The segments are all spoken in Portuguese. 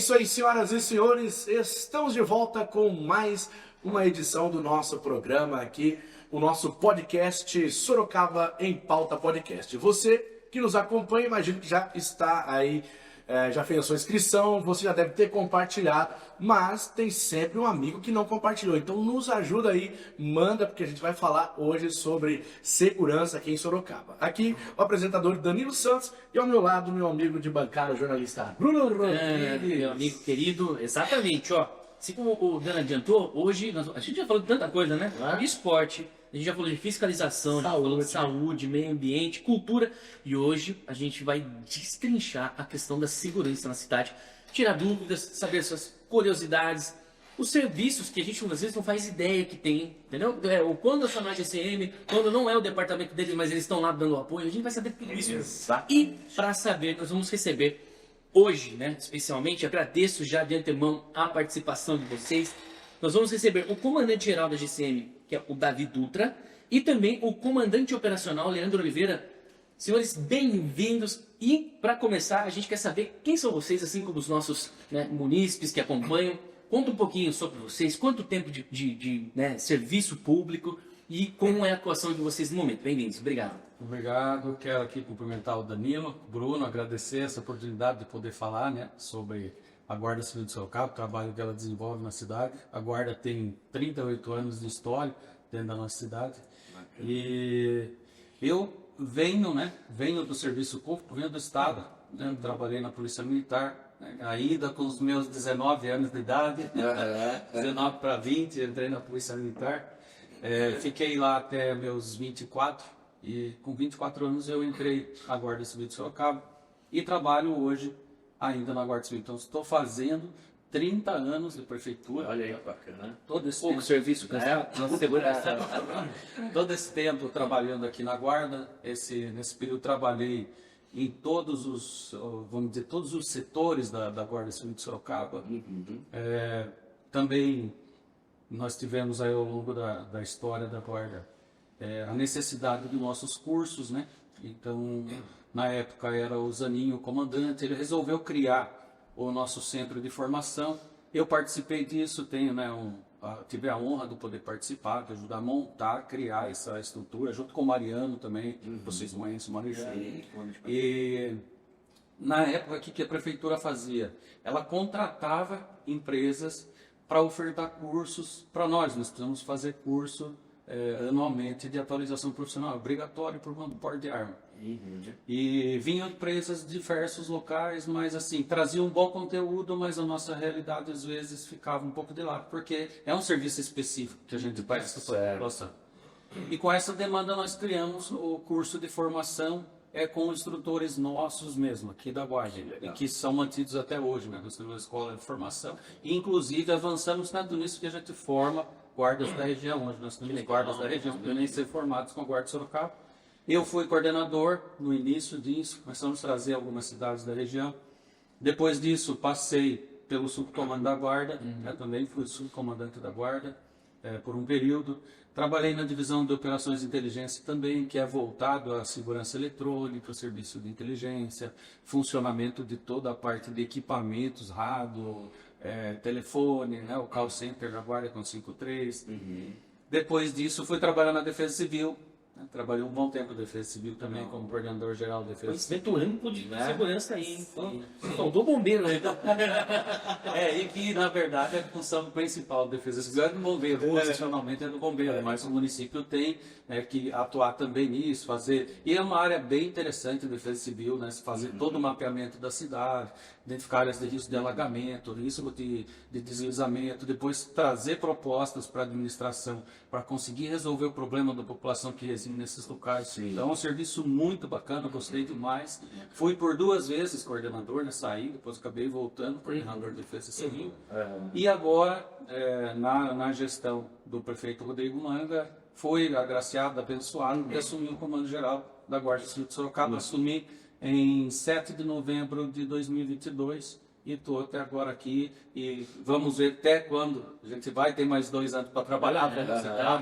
isso aí, senhoras e senhores, estamos de volta com mais uma edição do nosso programa aqui, o nosso podcast Sorocaba em Pauta Podcast. Você que nos acompanha, imagino que já está aí, já fez a sua inscrição, você já deve ter compartilhado, mas tem sempre um amigo que não compartilhou, então nos ajuda aí, manda, porque a gente vai falar hoje sobre segurança aqui em Sorocaba. Aqui o apresentador Danilo Santos e ao meu lado meu amigo de bancada, o jornalista Bruno Rodrigues. Meu amigo querido, exatamente, ó. Assim como o Dan adiantou, hoje a gente já falou de tanta coisa, né? De esporte, a gente já falou de fiscalização, já falou de saúde, meio ambiente, cultura. E hoje a gente vai destrinchar a questão da segurança na cidade, tirar dúvidas, saber suas curiosidades, os serviços que a gente às vezes não faz ideia que tem, entendeu? Ou quando é só na GCM, quando não é o departamento deles, mas eles estão lá dando apoio, a gente vai saber tudo isso. Exato. E para saber, nós vamos receber hoje, né, especialmente, agradeço já de antemão a participação de vocês. Nós vamos receber o comandante-geral da GCM, que é o Davi Dutra, e também o comandante operacional, Leandro Oliveira. Senhores, bem-vindos. E, para começar, a gente quer saber quem são vocês, assim como os nossos, né, munícipes que acompanham. Conta um pouquinho sobre vocês, quanto tempo de serviço público e como é a atuação de vocês no momento. Bem-vindos, obrigado. Obrigado, quero aqui cumprimentar o Danilo, o Bruno, agradecer essa oportunidade de poder falar, né, sobre a Guarda Civil de Sorocaba, o trabalho que ela desenvolve na cidade. A Guarda tem 38 anos de história dentro da nossa cidade. E eu venho do serviço público, venho do Estado, né, trabalhei na Polícia Militar, né, ainda com os meus 19 anos de idade, 19 para 20, entrei na Polícia Militar. Fiquei lá até meus 24 e com 24 anos eu entrei na Guarda Civil de Sorocaba e trabalho hoje ainda na Guarda Civil. Então estou fazendo 30 anos de prefeitura. Olha aí, bacana. Todo esse Pouco tempo, serviço, nossa segurança. todo esse tempo trabalhando aqui na Guarda. Nesse período trabalhei em todos os, vamos dizer, todos os setores da Guarda Civil de Sorocaba. Também nós tivemos aí ao longo da história da Guarda a necessidade dos nossos cursos, né? Então, na época era o Zaninho o comandante, ele resolveu criar o nosso centro de formação. Eu participei disso, tive a honra de poder participar, de ajudar a montar, criar essa estrutura, junto com o Mariano também, vocês conhecem o Mariano. E na época, o que a prefeitura fazia? Ela contratava empresas para ofertar cursos para nós. Nós precisamos fazer curso anualmente de atualização profissional, obrigatório por porte de arma. E vinham empresas de diversos locais, mas assim, traziam um bom conteúdo, mas a nossa realidade às vezes ficava um pouco de lado, porque é um serviço específico que a gente faz essa população. E com essa demanda nós criamos o curso de formação com instrutores nossos mesmo, aqui da Guarda, e que são mantidos até hoje, né? Nós temos uma escola de formação, e inclusive avançamos tanto nisso que a gente forma guardas da região, onde nós temos guardas da região, que nem ser formados com a Guarda de Sorocaba. Eu fui coordenador no início disso, começamos a trazer algumas cidades da região. Depois disso, passei pelo subcomando da Guarda, também fui subcomandante da Guarda por um período. Trabalhei na divisão de operações de inteligência também, que é voltado à segurança eletrônica, serviço de inteligência, funcionamento de toda a parte de equipamentos, rádio, telefone, né, o call center da Guarda com 53. Depois disso, fui trabalhar na Defesa Civil. Trabalhei um bom tempo na Defesa Civil também, como coordenador-geral da Defesa Civil. Conhecimento amplo de segurança aí, hein? Faltou bombeiro, né? E que, na verdade, a função principal da Defesa Civil é do bombeiro, constitucionalmente é do bombeiro, mas o município tem que atuar também nisso, fazer... E é uma área bem interessante a Defesa Civil, né? Fazer todo o mapeamento da cidade, identificar áreas de risco de alagamento, risco de deslizamento, depois trazer propostas para a administração para conseguir resolver o problema da população que reside nesses locais. Então é um serviço muito bacana, gostei demais. Fui por 2 vezes coordenador, né? Saí, depois acabei voltando coordenador de Defesa Civil. E agora, na gestão do prefeito Rodrigo Manga, fui agraciado, abençoado, de assumir o comando geral da Guarda Civil de Sorocaba. Assumi em 7 de novembro de 2022 e estou até agora aqui e vamos ver até quando a gente vai ter mais 2 anos para trabalhar, né?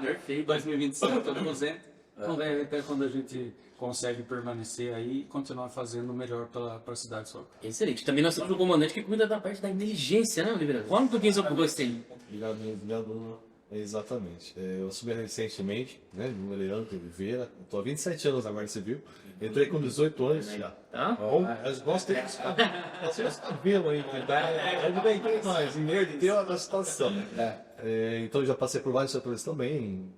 Perfeito. 2027 eu aposento, Então, até quando a gente consegue permanecer aí e continuar fazendo o melhor para a cidade de Sorocaba. Excelente. Também nós temos um comandante que cuida da parte da inteligência, né, Oliveira? Fala um pouquinho sobre você. Obrigado, exatamente. Eu assumi recentemente, né, meu nome é Leandro Oliveira, estou há 27 anos na Guarda Civil, entrei com 18 anos já. Tá? Bom, mas gosto de vocês viram aí, é bem que nós, inverteu a situação. Então já passei por vários setores também,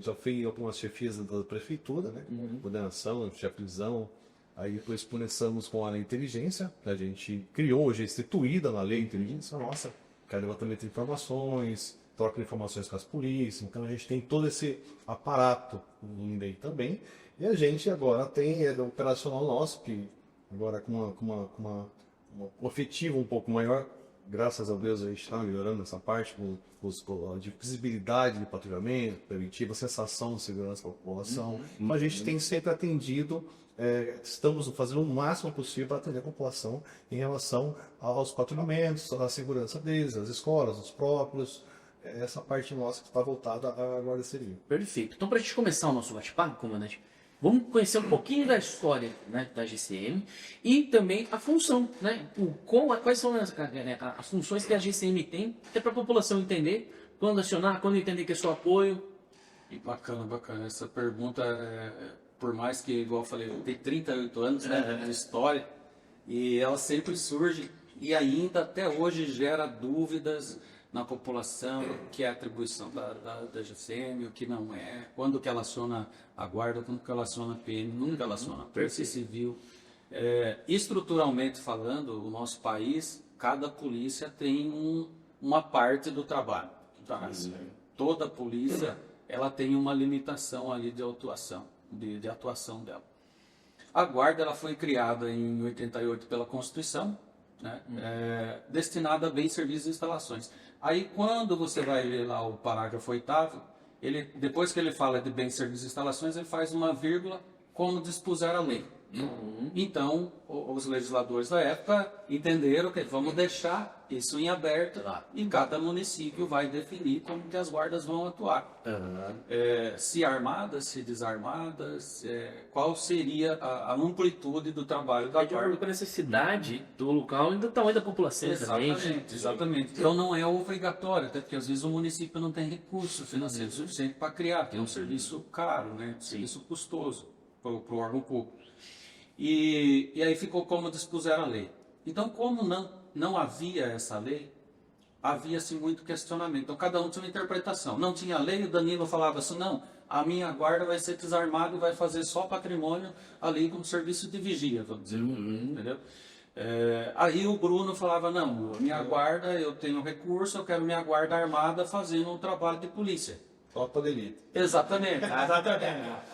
já fui em algumas chefias da prefeitura, né, coordenação, chefe de prisão, aí depois começamos com a lei de inteligência, que a gente criou, hoje é instituída na lei de inteligência nossa, que é levantamento de informações, troca de informações com as polícias, então a gente tem todo esse aparato em lei também, e a gente agora tem o operacional nosso, que agora com um efetivo um pouco maior, graças a Deus a gente está melhorando essa parte, com a visibilidade de patrulhamento, preventivo, a sensação de segurança para a população, então a gente tem sempre atendido, estamos fazendo o máximo possível para atender a população em relação aos patrulhamentos, à segurança deles, as escolas, os próprios, essa parte nossa que está voltada à Guarda Civil. Perfeito. Então, para a gente começar o nosso bate-papo, comandante, vamos conhecer um pouquinho da história, né, da GCM e também a função, né? Quais são as funções que a GCM tem, até para a população entender quando acionar, quando entender que é só apoio. Bacana. Essa pergunta, por mais que, igual eu falei, tem 38 anos, né, de história, e ela sempre surge e ainda até hoje gera dúvidas na população, o que é a atribuição da GCM, o que não é, quando que ela aciona a guarda, quando que ela aciona a PM, nunca ela aciona a Polícia Civil. Estruturalmente falando, o nosso país, cada polícia tem uma parte do trabalho. Tá? Toda polícia ela tem uma limitação ali de atuação, de atuação dela. A guarda ela foi criada em 88 pela Constituição, né? Destinada a bens, serviços e instalações. Aí quando você vai ler lá o parágrafo 8º, depois que ele fala de bens, serviços e instalações, ele faz uma vírgula como dispuser a lei. Então, os legisladores da época entenderam que vamos deixar isso em aberto e cada município vai definir como que as guardas vão atuar. Se armadas, se desarmadas, qual seria a amplitude do trabalho da De guarda. acordo com a necessidade do local e do tamanho da população também. Exatamente. Então não é obrigatório, até porque às vezes o município não tem recurso financeiro suficiente para criar, que é um serviço caro, né? Serviço custoso para o órgão público. E aí ficou como dispuser a lei. Então, como não havia essa lei, havia-se muito questionamento. Então, cada um tinha uma interpretação. Não tinha lei, o Danilo falava assim, não, a minha guarda vai ser desarmada e vai fazer só patrimônio ali como serviço de vigia, vamos dizer. Entendeu? Aí o Bruno falava, não, minha guarda, eu tenho recurso, eu quero minha guarda armada fazendo um trabalho de polícia. Tropa de elite. Exatamente.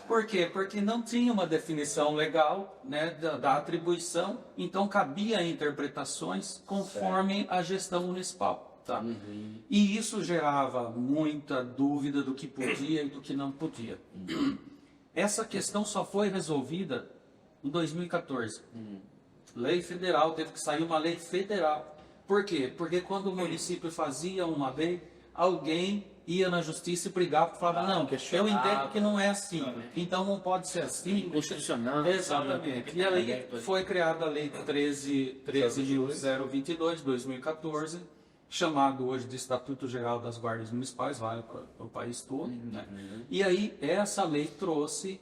Por quê? Porque não tinha uma definição legal, né, da atribuição, então cabia interpretações conforme a gestão municipal. Tá? E isso gerava muita dúvida do que podia e do que não podia. Essa questão só foi resolvida em 2014. Lei federal, teve que sair uma lei federal. Por quê? Porque quando o município fazia uma lei, alguém ia na justiça e brigava e falava, não, eu entendo que não é assim, então não pode ser assim. Constitucional. Exatamente. E aí foi criada a Lei 13.022 de 2014, chamado hoje de Estatuto Geral das Guardas Municipais, vale para o país todo. Né? E aí essa lei trouxe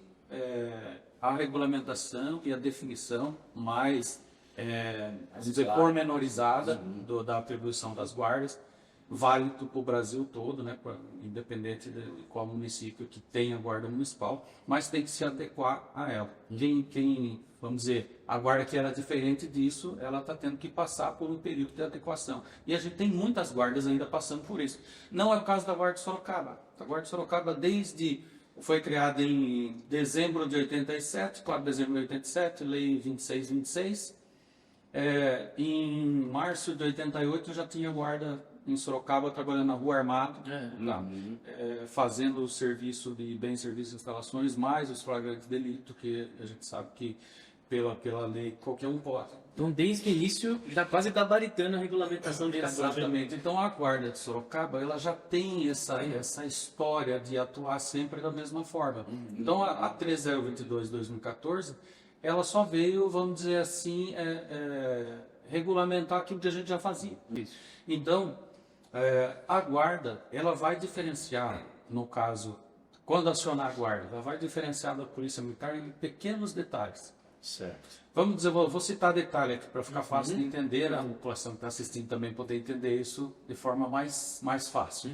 a regulamentação e a definição mais, vamos dizer, pormenorizada da atribuição das guardas, válido para o Brasil todo, né, independente de qual município que tenha guarda municipal, mas tem que se adequar a ela. Vamos dizer, a guarda que era diferente disso, ela está tendo que passar por um período de adequação. E a gente tem muitas guardas ainda passando por isso. Não é o caso da Guarda de Sorocaba. A Guarda de Sorocaba, foi criada em dezembro de 87, 4 de dezembro de 87, Lei 2626. Em março de 88 já tinha guarda em Sorocaba trabalhando na Rua Armado, fazendo o serviço de bens, serviços e instalações, mais os flagrantes de delito, que a gente sabe que pela lei, qualquer um pode. Então, desde o início, já quase gabaritando a regulamentação de Exatamente. Então a Guarda de Sorocaba, ela já tem essa história de atuar sempre da mesma forma. Então a 3022/2014, ela só veio, vamos dizer assim, regulamentar aquilo que a gente já fazia. Isso. Então a Guarda, ela vai diferenciar, no caso, quando acionar a Guarda, ela vai diferenciar da Polícia Militar em pequenos detalhes. Certo. Vamos dizer, vou citar detalhe aqui para ficar fácil de entender, a população que está assistindo também poder entender isso de forma mais fácil.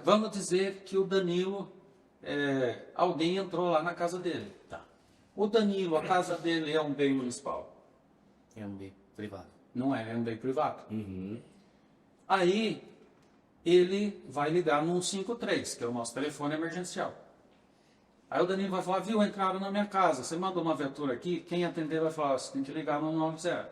Vamos dizer que o Danilo, alguém entrou lá na casa dele. Tá. O Danilo, a casa dele é um bem municipal? É um bem privado. Não é um bem privado. Aí ele vai ligar no 153, que é o nosso telefone emergencial. Aí o Danilo vai falar, viu, entraram na minha casa, você mandou uma viatura aqui, quem atender vai falar, você tem que ligar no 90.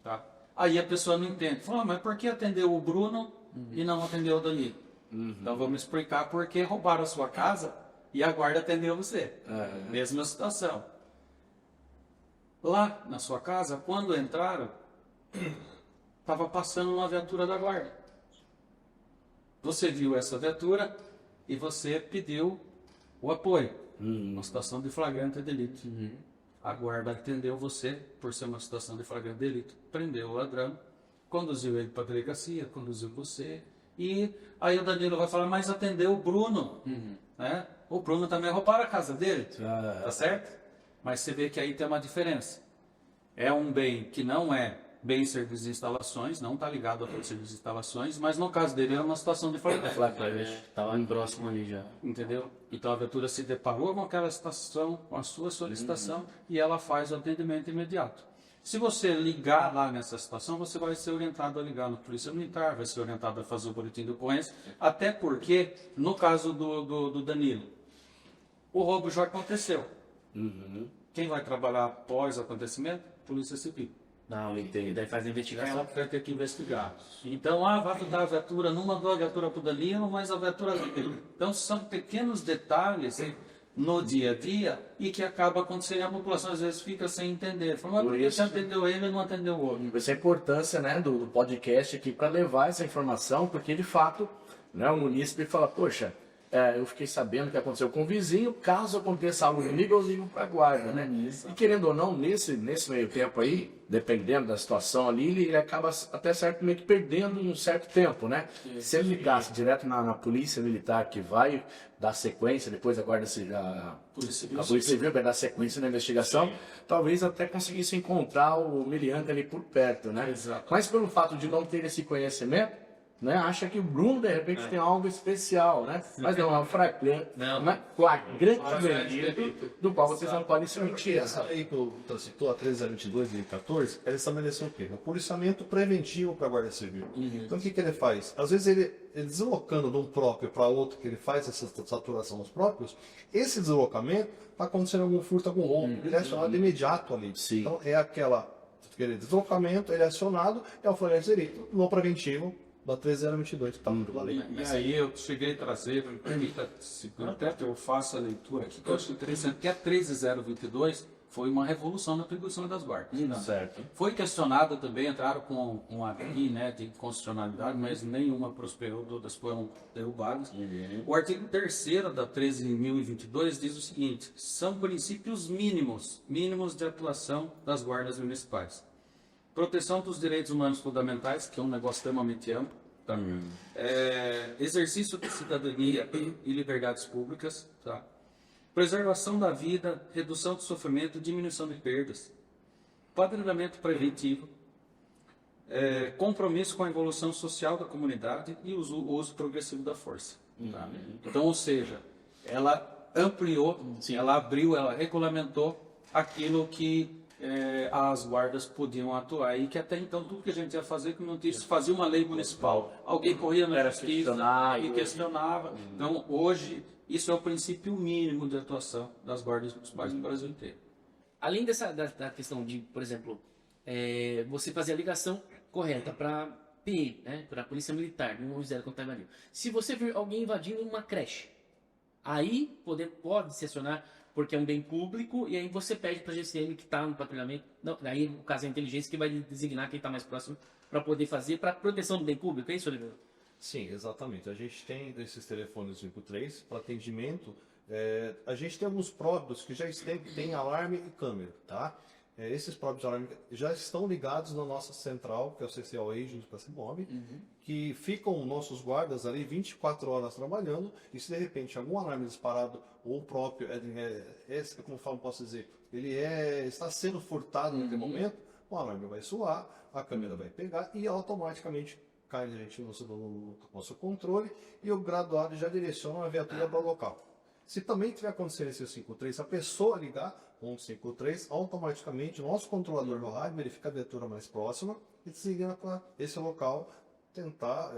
Tá? Aí a pessoa não entende, fala, mas por que atendeu o Bruno e não atendeu o Danilo? Então vamos explicar por que roubaram a sua casa e a Guarda atendeu você. Mesma situação. Lá na sua casa, quando entraram, estava passando uma viatura da Guarda. Você viu essa viatura e você pediu o apoio, uma situação de flagrante delito. A Guarda atendeu você por ser uma situação de flagrante delito, prendeu o ladrão, conduziu ele para a delegacia, conduziu você, e aí o Danilo vai falar, mas atendeu o Bruno, né? O Bruno também roubaram a casa dele, tá certo? Mas você vê que aí tem uma diferença. É um bem que não é bem serviços e instalações, não está ligado a serviços e instalações, mas no caso dele é uma situação de flagrante. Estava próximo ali já. Entendeu? Então a viatura se deparou com aquela situação, com a sua solicitação, e ela faz o atendimento imediato. Se você ligar lá nessa situação, você vai ser orientado a ligar no Polícia Militar, vai ser orientado a fazer o boletim de ocorrência, até porque, no caso do Danilo, o roubo já aconteceu. Quem vai trabalhar após o acontecimento? Polícia Civil. Não, entendi. Daí faz a investigação. Ela vai ter que investigar. Então, vai dar a viatura, não mandou a viatura para o Danilo, mas a viatura dele. Então, são pequenos detalhes no dia a dia e que acaba acontecendo e a população às vezes fica sem entender. Fala, mas por que você atendeu ele e não atendeu o outro? Essa é a importância, né, do podcast aqui para levar essa informação, porque de fato, né, o munícipe fala, poxa, eu fiquei sabendo que aconteceu com o vizinho, caso aconteça algo comigo, eu ligo para a guarda, né? E querendo ou não, nesse meio tempo aí, dependendo da situação ali, ele acaba até certo meio que perdendo um certo tempo, né? Se ele ligasse direto na polícia militar, que vai dar sequência, depois a guarda a polícia civil vai dar sequência na investigação, talvez até conseguisse encontrar o meliante ali por perto, né? Exato. Mas pelo fato de não ter esse conhecimento, né, acha que o Bruno de repente tem algo especial, né? Mas não, é um flagrante delito do qual vocês não podem se mentir. Essa lei que o citou, a 3022 de 2014, ela estabeleceu o quê? O policiamento preventivo para a Guarda Civil. Então o que ele faz? Às vezes ele deslocando de um próprio para outro, que ele faz essa saturação dos próprios, esse deslocamento está acontecendo algum furto, algum roubo, ele é acionado de imediato ali. Sim. Então é aquele deslocamento, ele é acionado, é o flagrante delito no preventivo da 3022, que está muito lei. E aí eu cheguei a trazer, me permita, até que eu faça a leitura aqui, que eu acho interessante, que a 13022 foi uma revolução na atribuição das guardas. Certo. Foi questionada também, entraram com um API, né, de constitucionalidade, mas nenhuma prosperou, todas foram derrubadas. O artigo 3º da 13.022 diz o seguinte, são princípios mínimos de atuação das guardas municipais. Proteção dos direitos humanos fundamentais, que é um negócio extremamente amplo. Tá? Exercício de cidadania e liberdades públicas. Tá? Preservação da vida, redução do sofrimento, diminuição de perdas. Padronamento preventivo. Compromisso com a evolução social da comunidade e o uso progressivo da força. Tá? Então, ou seja, ela ampliou, ela abriu, ela regulamentou aquilo que as guardas podiam atuar e que até então tudo que a gente ia fazer que não tinha, fazia uma lei municipal, alguém corria na justiça e questionava. Então hoje isso é o princípio mínimo de atuação das guardas municipais no Brasil inteiro. Além da questão de, por exemplo, você fazer a ligação correta para PM, né, para a Polícia Militar, no Ministério Contábil. Se você vir alguém invadindo uma creche, Aí pode se acionar porque é um bem público e aí você pede para a GCM que está no patrulhamento. Não, aí no caso é a inteligência que vai designar quem está mais próximo para poder fazer para proteção do bem público. É isso, Oliveira? Sim, exatamente. A gente tem desses telefones 53 para atendimento. A gente tem alguns próprios que já têm alarme e câmera, tá? Esses próprios de alarme já estão ligados na nossa central, que é o CCOE junto com a CIMOB, que ficam nossos guardas ali 24 horas trabalhando, e se de repente algum alarme disparado, ou o próprio, como eu falo, posso dizer, ele está sendo furtado naquele momento, o alarme vai soar, a câmera vai pegar e automaticamente cai a gente no nosso controle e o graduado já direciona a viatura para o local. Se também tiver acontecendo esse 153, se a pessoa ligar 153, automaticamente o nosso controlador do rádio verifica a viatura mais próxima e designa para esse local tentar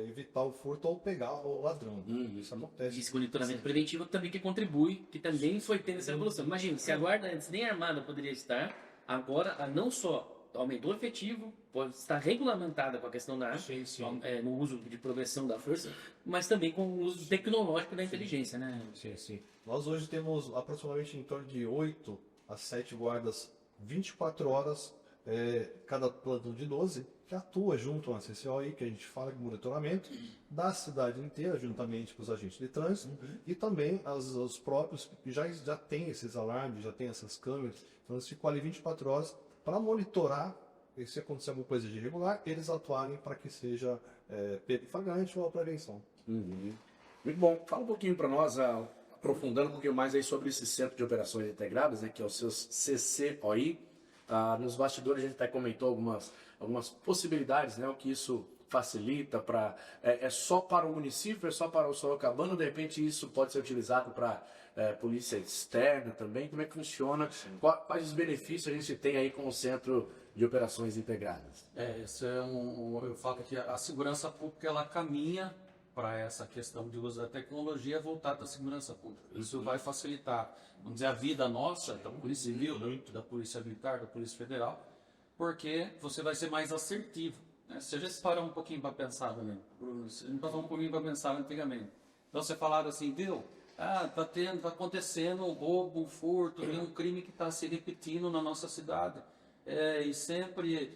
evitar o furto ou pegar o ladrão. Isso acontece. Esse monitoramento preventivo também que contribui, que também foi tendo essa evolução. Imagina, se a guarda antes nem armada poderia estar, agora não só aumentou o efetivo, pode estar regulamentada com a questão da no uso de progressão da força, mas também com o uso tecnológico da inteligência, né? Sim. Nós hoje temos aproximadamente em torno de 8 a 7 guardas 24 horas, cada plantão de 12, que atua junto à CCOI, que a gente fala de monitoramento, da cidade inteira, juntamente com os agentes de trânsito, e também os próprios que já têm esses alarmes, já têm essas câmeras, então eles ficam ali 24 horas para monitorar, e se acontecer alguma coisa de irregular, eles atuarem para que seja pego em flagrante ou a prevenção. Muito bom. Fala um pouquinho para nós, aprofundando um pouquinho mais aí sobre esse Centro de Operações Integradas, né, que é o seu CCOI. Nos bastidores a gente até comentou algumas possibilidades, né, o que isso facilita para só para o município, é só para o Sorocabano, de repente isso pode ser utilizado para polícia externa também. Como é que funciona? Quais os benefícios a gente tem aí com o Centro de Operações Integradas? Esse é eu falo que a segurança pública ela caminha para essa questão de uso da tecnologia voltada à segurança pública. Isso vai facilitar, vamos dizer, a vida nossa, da Polícia Civil, da Polícia Militar, da Polícia Federal, porque você vai ser mais assertivo. Né? Se a gente parar um pouquinho para pensar, né? A gente passou um pouquinho para pensar antigamente. Então você falava assim, viu? Tá acontecendo um roubo, um furto, tem um crime que está se repetindo na nossa cidade. E sempre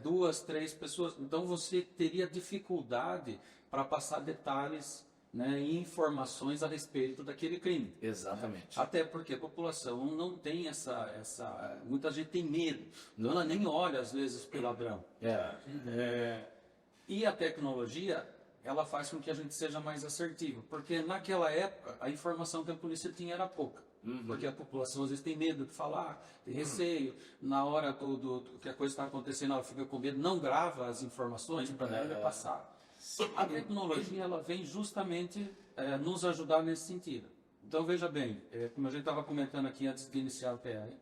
2, 3 pessoas. Então você teria dificuldade para passar detalhes, né, e informações a respeito daquele crime. Exatamente. Até porque a população não tem muita gente tem medo, então ela nem olha às vezes para o ladrão. E a tecnologia, ela faz com que a gente seja mais assertivo, porque naquela época a informação que a polícia tinha era pouca. Porque a população às vezes tem medo de falar, tem receio, na hora que a coisa está acontecendo, ela fica com medo, não grava as informações para não passar. A tecnologia ela vem justamente nos ajudar nesse sentido. Então veja bem, como a gente estava comentando aqui antes de iniciar o PR,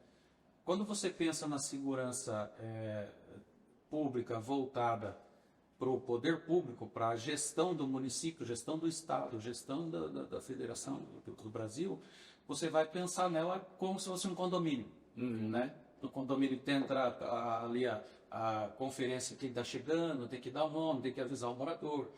quando você pensa na segurança pública voltada para o poder público, para a gestão do município, gestão do estado, gestão da federação do Brasil, você vai pensar nela como se fosse um condomínio, né? No condomínio tem ali a conferência que está chegando, tem que dar o nome, tem que avisar o morador.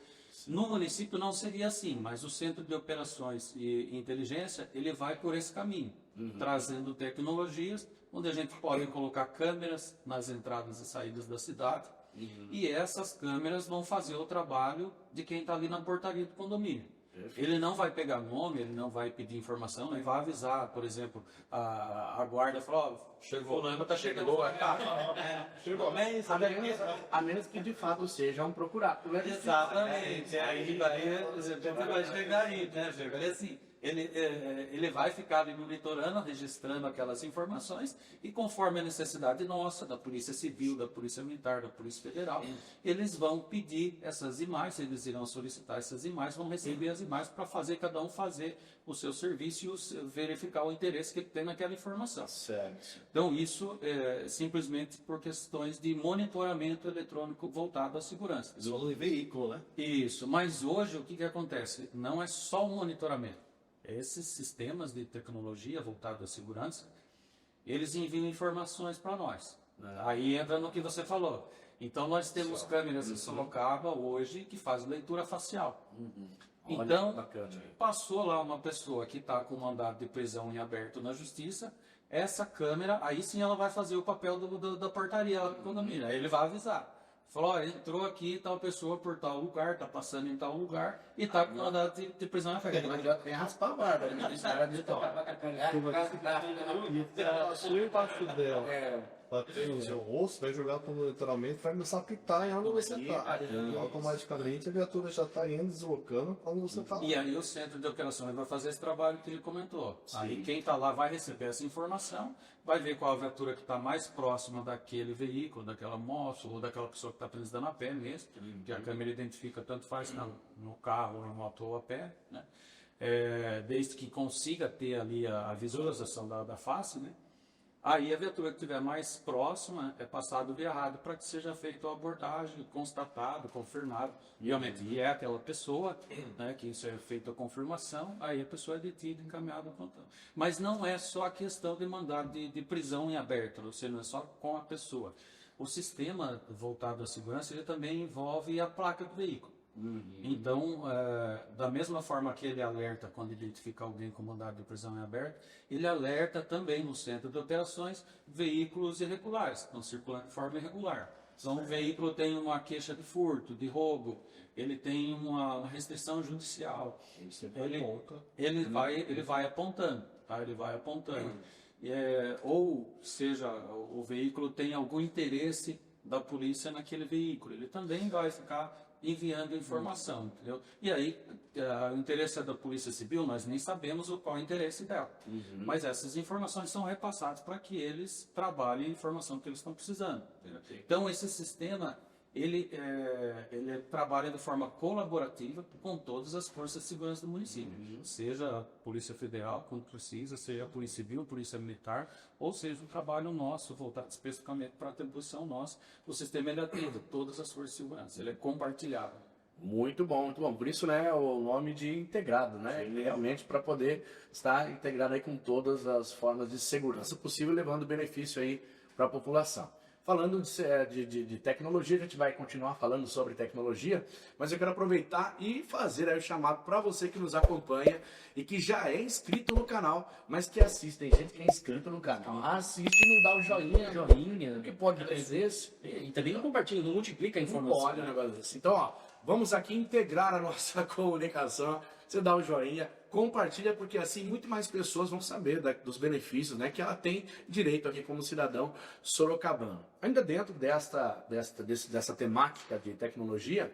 No município não seria assim, mas o Centro de Operações e Inteligência, ele vai por esse caminho, trazendo tecnologias, onde a gente pode colocar câmeras nas entradas e saídas da cidade, e essas câmeras vão fazer o trabalho de quem está ali na portaria do condomínio. Ele não vai pegar nome, ele não vai pedir informação, ele vai avisar, por exemplo, a guarda falou, chegou, fulano está chegando. Chegou. A menos que de fato seja um procurado. Exatamente. Aí vai chegar aí, né? Chega assim. Ele vai ficar ali monitorando, registrando aquelas informações e conforme a necessidade nossa, da Polícia Civil, da Polícia Militar, da Polícia Federal, eles vão pedir essas imagens, eles irão solicitar essas imagens, vão receber as imagens para cada um fazer o seu serviço e verificar o interesse que ele tem naquela informação. Certo. Então isso é simplesmente por questões de monitoramento eletrônico voltado à segurança. Isolando em veículo, né? Isso, mas hoje o que acontece? Não é só o monitoramento. Esses sistemas de tecnologia voltados à segurança, eles enviam informações para nós. Aí entra no que você falou. Então nós temos câmeras em Sorocaba hoje que fazem leitura facial. Então, bacana. passou lá uma pessoa que está com mandado de prisão em aberto na justiça, essa câmera, aí sim ela vai fazer o papel da portaria lá do condomínio. Aí ele vai avisar. Falou, ó, entrou aqui tal pessoa por tal lugar, tá passando em tal lugar e tá com mandado de prisão em aberto. Mas já tem raspar a barba, né? Isso era digital. Passou embaixo dela. É. Bateu no seu rosto, vai jogar pro literalmente, vai começar a pitar em onde você tá. E automaticamente a viatura já tá indo, deslocando onde você tá. E aí o centro de operações vai fazer esse trabalho que ele comentou. Aí quem está lá vai receber essa informação, vai ver qual a viatura que está mais próxima daquele veículo, daquela moto ou daquela pessoa que está transitando a pé mesmo, que a câmera identifica tanto faz no carro, na moto ou a pé, né? Desde que consiga ter ali a visualização da face, né? Aí a viatura que estiver mais próxima é passado via rádio para que seja feita a abordagem, constatado, confirmado. Realmente, e é aquela pessoa, né, que isso é feita a confirmação, aí a pessoa é detida, encaminhada ao plantão. Mas não é só a questão de mandado de prisão em aberto, ou seja, não é só com a pessoa. O sistema voltado à segurança, ele também envolve a placa do veículo. Então, da mesma forma que ele alerta quando identifica alguém com mandado de prisão em aberto, ele alerta também no centro de operações veículos irregulares, estão circulando de forma irregular. Então, o veículo tem uma queixa de furto, de roubo, ele tem uma restrição judicial. Ele vai apontando, tá? Ele vai apontando. Ou seja, o veículo tem algum interesse da polícia naquele veículo, ele também vai ficar enviando informação, entendeu? E aí, o interesse da Polícia Civil, nós nem sabemos qual é o interesse dela. Mas essas informações são repassadas para que eles trabalhem a informação que eles estão precisando. Entendeu? Então, esse sistema, ele trabalha de forma colaborativa com todas as forças de segurança do município. Seja a Polícia Federal, quando precisa, seja a Polícia Civil, a Polícia Militar, ou seja, o trabalho nosso, voltado especificamente para a atribuição nossa. O sistema ele atende todas as forças de segurança, ele é compartilhado. Muito bom, muito bom. Por isso, né, o nome de integrado, né? Ele realmente para poder estar integrado aí com todas as formas de segurança possível, levando benefício aí para a população. Falando de tecnologia, a gente vai continuar falando sobre tecnologia, mas eu quero aproveitar e fazer aí o chamado para você que nos acompanha e que já é inscrito no canal, mas que assiste. Tem gente que é inscrito no canal, assiste e não dá o joinha. O que pode fazer esse? E também não compartilha, não multiplica a Não informação. pode um negócio desse. Então, ó, vamos aqui integrar a nossa comunicação. Você dá o joinha, compartilha, porque assim muito mais pessoas vão saber dos benefícios, né, que ela tem direito aqui como cidadão sorocabano. Ainda dentro dessa temática de tecnologia,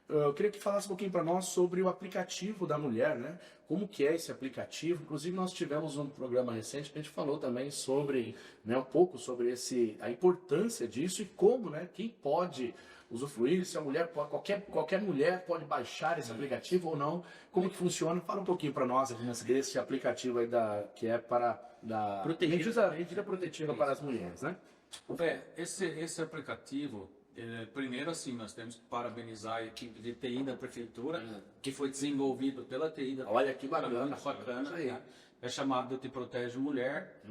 eu queria que falasse um pouquinho para nós sobre o aplicativo da mulher, né? Como que é esse aplicativo? Inclusive nós tivemos um programa recente que a gente falou também sobre, né, um pouco sobre a importância disso e como, né, quem pode usufruir, se a mulher pode, qualquer mulher pode baixar esse aplicativo ou não, como que funciona? Fala um pouquinho para nós desse aplicativo aí que é para medida protetiva para as mulheres, né? Esse aplicativo, primeiro assim, nós temos que parabenizar a equipe de TI da Prefeitura, que foi desenvolvido pela TI da Prefeitura. Olha que bacana. Né? É chamado Te Protege Mulher.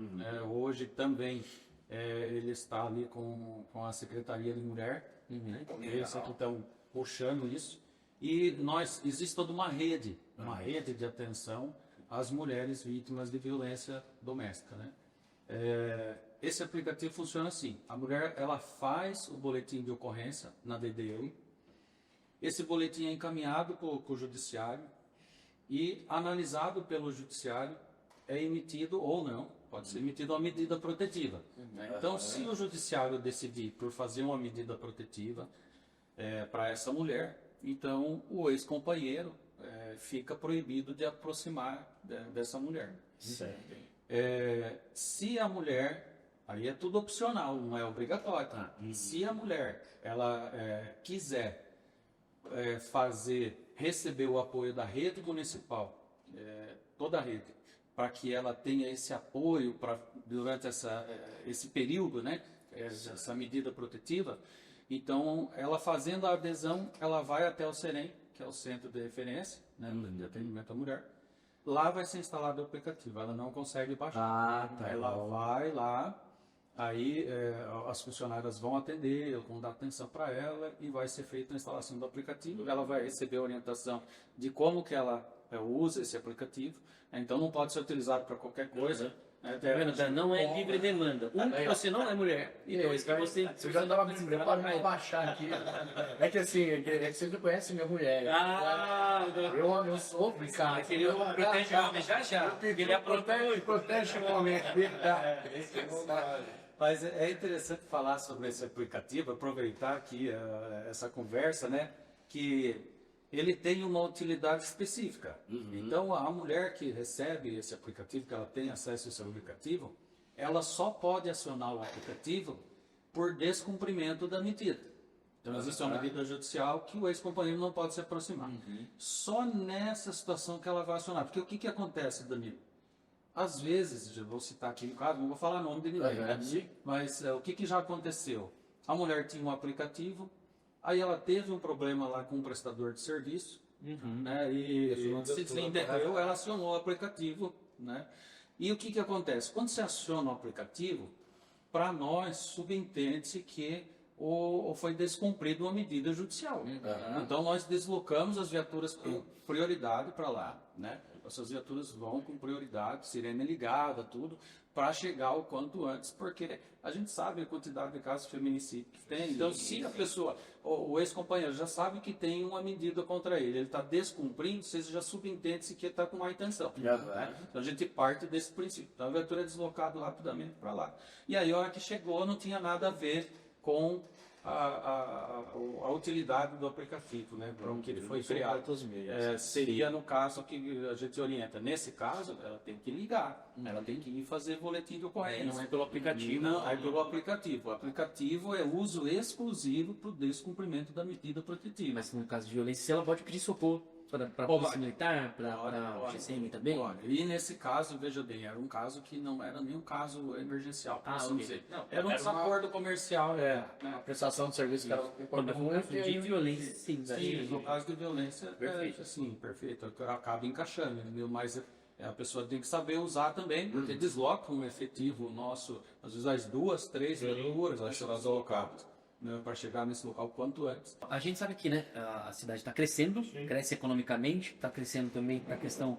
Hoje também ele está ali com a Secretaria de Mulher. Eles que estão puxando isso. E existe toda uma rede de atenção às mulheres vítimas de violência doméstica, né? Esse aplicativo funciona assim: a mulher ela faz o boletim de ocorrência na DDU, esse boletim é encaminhado para o judiciário e analisado pelo judiciário é emitido ou não, pode ser emitido uma medida protetiva. Então, se o judiciário decidir por fazer uma medida protetiva para essa mulher, então o ex-companheiro fica proibido de aproximar dessa mulher. Certo. Se a mulher, aí é tudo opcional, não é obrigatório. Se a mulher ela quiser receber o apoio da rede municipal, toda a rede, para que ela tenha esse apoio durante esse período, né, essa medida protetiva, então ela fazendo a adesão, ela vai até o CEREM, que é o Centro de Referência, né, de Atendimento à Mulher. Lá vai ser instalado o aplicativo, ela não consegue baixar. Ela vai lá, Aí as funcionárias vão atender, vão dar atenção para ela e vai ser feita a instalação do aplicativo. Ela vai receber a orientação de como que ela usa esse aplicativo. Então não pode ser utilizado para qualquer coisa. Tá vendo? Não é livre demanda. Que você não é mulher. E dois, que você... Eu já estava me preparando para baixar aqui. É que assim, você não conhece minha mulher. Eu sofro, cara. Ele protege o homem já. Ele Protege o homem. Mas é interessante falar sobre esse aplicativo, aproveitar aqui essa conversa, né? Que ele tem uma utilidade específica. Então, a mulher que recebe esse aplicativo, que ela tem acesso a esse aplicativo, ela só pode acionar o aplicativo por descumprimento da medida. Então, existe uma medida judicial que o ex-companheiro não pode se aproximar. Só nessa situação que ela vai acionar. Porque o que acontece, Danilo? Às vezes, eu vou citar aqui um caso, não vou falar nome de ninguém, mas o que já aconteceu? A mulher tinha um aplicativo, aí ela teve um problema lá com o prestador de serviço, né, e se desentendeu, ela acionou o aplicativo, né? E o que acontece? Quando você aciona o aplicativo, para nós subentende-se que foi descumprida uma medida judicial. Então nós deslocamos as viaturas com prioridade para lá, né? Essas viaturas vão com prioridade, sirene ligada, tudo, para chegar o quanto antes, porque a gente sabe a quantidade de casos de feminicídio que tem. Então, se a pessoa, o ex-companheiro já sabe que tem uma medida contra ele está descumprindo, você já subentende-se que ele está com má intenção. Então, a gente parte desse princípio. Então, a viatura é deslocada rapidamente para lá. E aí, a hora que chegou, não tinha nada a ver com a utilidade do aplicativo, né, para o que ele foi criado. Seria no caso que a gente orienta. Nesse caso, ela tem que ligar, ela tem que ir fazer boletim de ocorrência. Não é pelo aplicativo. Não, é pelo aplicativo. O aplicativo é uso exclusivo para o descumprimento da medida protetiva. Mas no caso de violência, ela pode pedir socorro para a polícia militar, para o GCM também? Olha, e nesse caso, veja bem, era um caso que não era nenhum caso emergencial. Não, era um desacordo comercial. Uma prestação de serviço que era de violência, sim. No caso de violência, perfeito, acaba encaixando, entendeu? Mas a pessoa tem que saber usar também, porque desloca um efetivo nosso, às vezes as 2, 3 viaturas, vai ser deslocadas, né, para chegar nesse local quanto antes. A gente sabe que, né, a cidade está crescendo, cresce economicamente, está crescendo também para a questão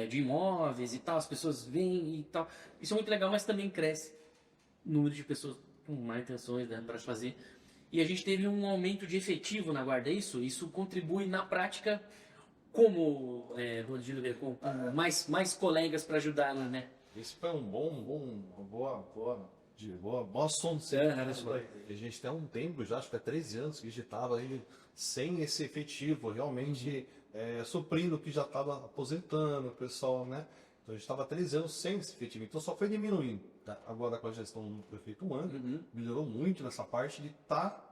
de imóveis e tal, as pessoas vêm e tal. Isso é muito legal, mas também cresce o número de pessoas com má intenções, né, para fazer. E a gente teve um aumento de efetivo na guarda, isso contribui na prática como, com mais colegas para ajudar lá, né? Esse foi um bom assunto. A gente tem um tempo já, acho que é 13 anos que a gente estava aí sem esse efetivo, realmente suprindo o que já estava aposentando o pessoal, né? Então a gente estava 13 anos sem esse efetivo, então só foi diminuindo. Tá? Agora com a gestão do prefeito André, melhorou muito nessa parte de estar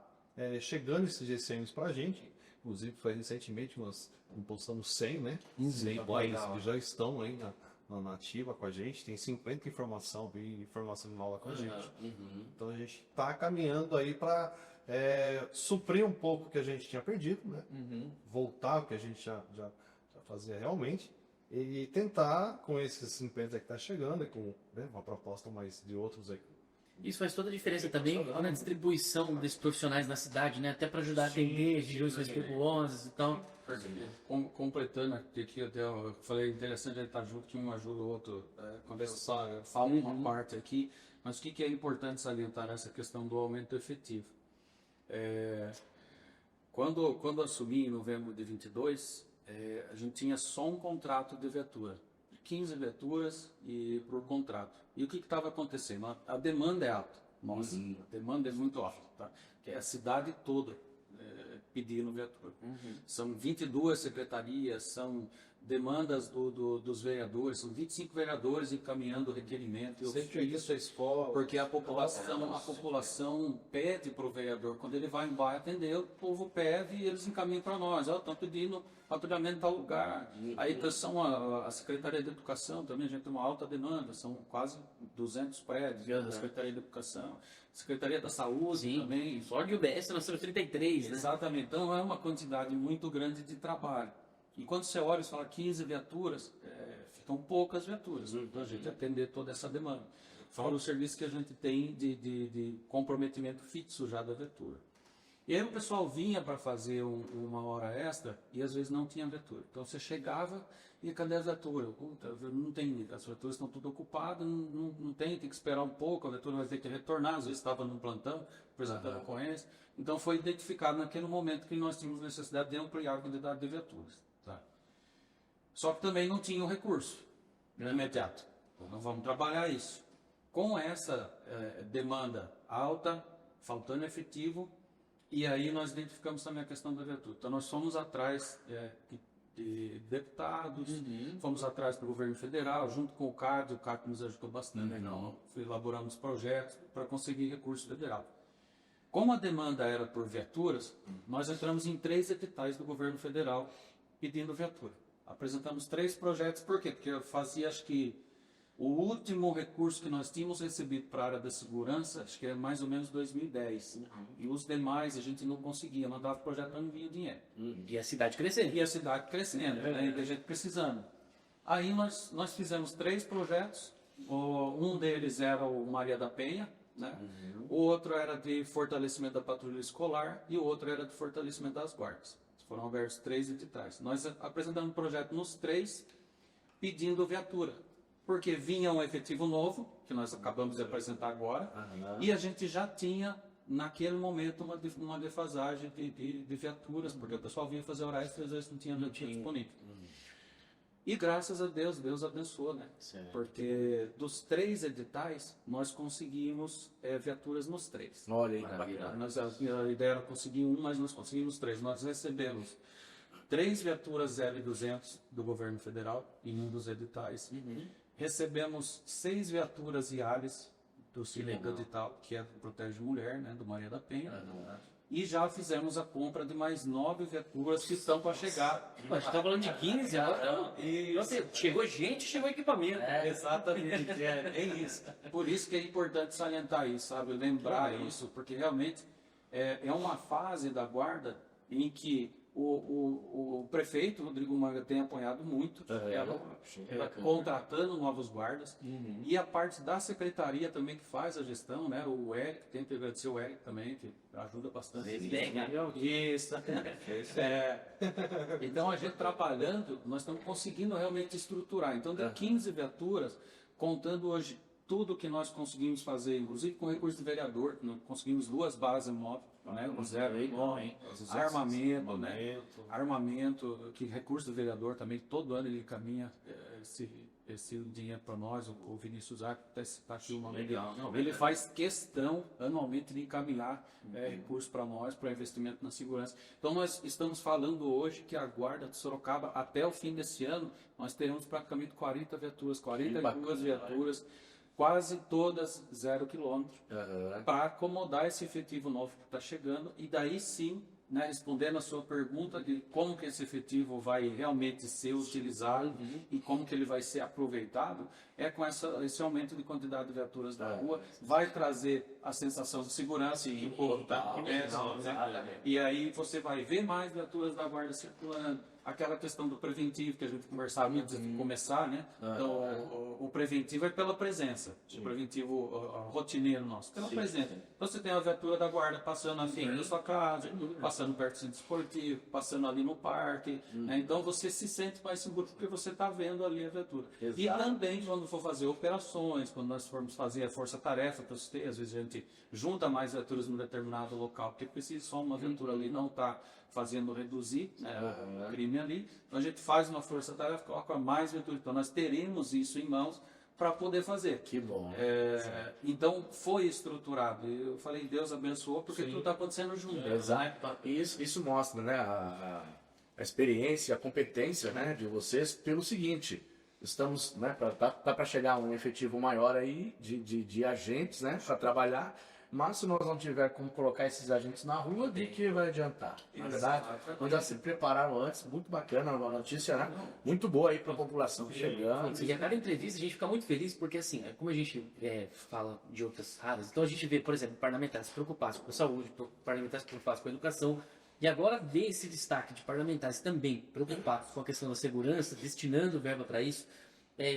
chegando esses GCMs para a gente. Inclusive foi recentemente nós impulsamos 100, né? 100 boys que já estão aí na ativa com a gente, tem 50 informação na aula com a gente. Então a gente está caminhando aí para suprir um pouco o que a gente tinha perdido, né? Voltar o que a gente já fazia realmente e tentar com esses 50 que está chegando, com uma proposta mais de outros aí. Isso faz toda a diferença também na distribuição desses profissionais na cidade, né? Até para ajudar a atender regiões mais populosas e tal. Completando aqui, eu falei interessante ele estar junto, que um ajuda o outro. Quando eu só falo uma parte aqui, mas o que é importante salientar nessa questão do aumento efetivo? Quando assumi em novembro de 22, a gente tinha só um contrato de viatura. 15 viaturas e por contrato. E o que estava acontecendo? A demanda é alta. Nossa, a demanda é muito alta. Tá? Que é a cidade toda pedindo viatura. São 22 secretarias, são demandas dos vereadores, são 25 vereadores encaminhando requerimento. Isso é escola. Porque a população pede para o vereador, quando ele vai embora atender, o povo pede e eles encaminham para nós. Estão pedindo faturamento em tal lugar. Aí a Secretaria de Educação também, a gente tem uma alta demanda, são quase 200 prédios da Secretaria de Educação. Secretaria da Saúde também. Só de UBS nós temos 33, né? Exatamente. Então é uma quantidade muito grande de trabalho. E quando você olha e fala 15 viaturas, Ficam poucas viaturas para a gente atender toda essa demanda. Fora o serviço que a gente tem de comprometimento fixo já da viatura. E aí o pessoal vinha para fazer uma hora extra e às vezes não tinha viatura. Então você chegava e cadê a viatura? Puta, não tem, as viaturas estão tudo ocupadas, não tem que esperar um pouco, a viatura vai ter que retornar, às vezes estava num plantão, apresentando a ocorrência. Então foi identificado naquele momento que nós tínhamos necessidade de ampliar a quantidade de viaturas. Tá? Só que também não tinha o recurso imediato. Então vamos trabalhar isso. Com essa demanda alta, faltando efetivo, e aí nós identificamos também a questão da viatura. Então nós fomos atrás de deputados, fomos atrás do governo federal, junto com o CAD nos ajudou bastante. Então, elaboramos projetos para conseguir recurso federal. Como a demanda era por viaturas, nós entramos em 3 editais do governo federal pedindo viatura. Apresentamos 3 projetos, por quê? Porque eu fazia, acho que, o último recurso que nós tínhamos recebido para a área da segurança, acho que é mais ou menos 2010. E os demais a gente não conseguia, mandava o projeto para não vir o dinheiro. E a cidade crescendo. E a cidade crescendo, né? E a gente precisando. Aí nós fizemos 3 projetos, um deles era o Maria da Penha, né? O outro era de fortalecimento da patrulha escolar e o outro era de fortalecimento das guardas. Foram abertos 3 editais. Nós apresentamos um projeto nos 3 pedindo viatura. Porque vinha um efetivo novo, que nós acabamos de apresentar agora, e a gente já tinha, naquele momento, uma defasagem de viaturas, porque o pessoal vinha fazer horários e às vezes não tinha disponível. E graças a Deus, Deus abençoou, né? Certo. Porque dos 3 editais, nós conseguimos viaturas nos 3. Olha aí, que bacana. A ideia era conseguir 1, mas nós conseguimos 3. Nós recebemos 3 viaturas L200 do governo federal em um dos editais. Recebemos 6 viaturas IARES do segundo edital, que é do Protege Mulher, né, do Maria da Penha. E já fizemos a compra de mais 9 viaturas que estão para chegar. A gente tá falando de 15 agora. Chegou gente, chegou equipamento. Exatamente, é isso. Por isso que é importante salientar isso, sabe? Lembrar isso, porque realmente é uma fase da guarda em que o prefeito, Rodrigo Manga, tem apoiado muito, ela contratando novos guardas, e a parte da secretaria também que faz a gestão, né? O Eric, tem que agradecer o Eric também, que ajuda bastante. Isso. Então a gente trabalhando, nós estamos conseguindo realmente estruturar. Então de 15 viaturas, contando hoje tudo que nós conseguimos fazer, inclusive com recurso de vereador, nós conseguimos 2 bases móveis, né? O zero armamento, né? Armamento, que recurso do vereador também, todo ano ele encaminha esse dinheiro para nós. O Vinícius Arco está aqui o nome dele. Ele faz questão anualmente de encaminhar recursos para nós, para investimento na segurança. Então nós estamos falando hoje que a Guarda de Sorocaba, até o fim desse ano, nós teremos praticamente 40 viaturas, 42 viaturas, quase todas 0 km, para acomodar esse efetivo novo que está chegando, e daí sim, né, respondendo a sua pergunta de como que esse efetivo vai realmente ser utilizado e como que ele vai ser aproveitado, é com esse aumento de quantidade de viaturas da rua, vai trazer a sensação de segurança e e aí você vai ver mais viaturas da guarda circulando. Aquela questão do preventivo que a gente conversava antes de começar, né? Então, o preventivo é pela presença. O preventivo rotineiro nosso, pela presença. Então, você tem a viatura da guarda passando na frente da sua casa, passando perto do centro esportivo, passando ali no parque. Né? Então, você se sente mais seguro porque você está vendo ali a viatura. Exato. E também, quando for fazer operações, quando nós formos fazer a força-tarefa, às vezes a gente junta mais viaturas num determinado local, porque precisa só uma viatura ali, não está fazendo reduzir, né, o crime ali. Então a gente faz uma força-tarefa, coloca mais viaturas. Então nós teremos isso em mãos para poder fazer. Que bom. Então foi estruturado. Eu falei, Deus abençoou, porque tudo está acontecendo junto. Exato. Né? Isso mostra, né, a experiência, a competência, né, de vocês pelo seguinte. Estamos, né, para chegar a um efetivo maior aí de agentes, né, para trabalhar. Mas se nós não tiver como colocar esses agentes na rua, de que vai adiantar? Na verdade, nós já se prepararam antes, muito bacana a notícia, né? Muito boa aí para a população chegando. E a cada entrevista a gente fica muito feliz, porque assim, como a gente fala de outras áreas, então a gente vê, por exemplo, parlamentares preocupados com a saúde, parlamentares preocupados com a educação, e agora ver esse destaque de parlamentares também preocupados com a questão da segurança, destinando verba para isso.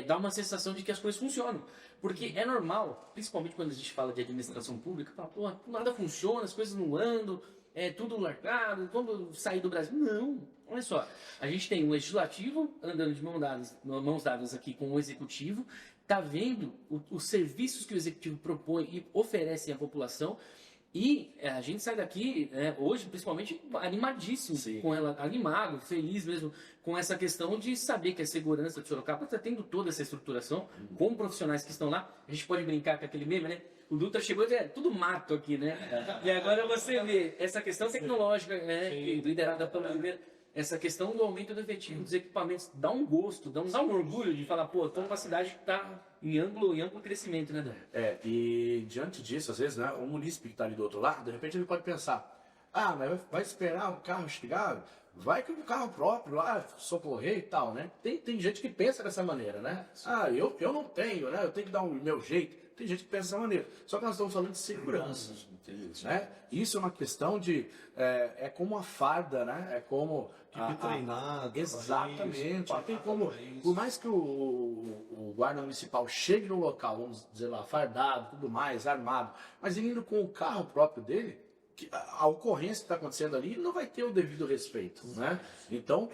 dá uma sensação de que as coisas funcionam. Porque é normal, principalmente quando a gente fala de administração pública, fala, pô, nada funciona, as coisas não andam, é tudo largado, vamos sair do Brasil. Não, olha só, a gente tem um legislativo andando de mãos dadas aqui com o executivo, está vendo os serviços que o executivo propõe e oferece à população. E a gente sai daqui, hoje, principalmente, animadíssimo, com ela, animado, feliz mesmo, com essa questão de saber que a segurança de Sorocaba está tendo toda essa estruturação, com profissionais que estão lá. A gente pode brincar com aquele meme, né? O Dutra chegou e é tudo mato aqui, né? E agora você vê essa questão tecnológica, né? Liderada pelo Oliveira. Essa questão do aumento do efetivo dos equipamentos dá um gosto, dá um orgulho de falar, pô, estamos numa cidade que está em amplo crescimento, né, Dan? E diante disso, às vezes, né, o munícipe que está ali do outro lado, de repente ele pode pensar, mas vai esperar o carro chegar? Vai com o carro próprio lá, socorrer e tal, né? Tem gente que pensa dessa maneira, né? Eu não tenho, né? Eu tenho que dar o meu jeito. Tem gente que pensa dessa maneira. Só que nós estamos falando de segurança, né? Isso é uma questão de... É como uma farda, né? É como... treinado. Exatamente. Não tem como... Por mais que o guarda municipal chegue no local, vamos dizer lá, fardado, tudo mais, armado, mas ele indo com o carro próprio dele, a ocorrência que está acontecendo ali não vai ter o devido respeito, né? Então,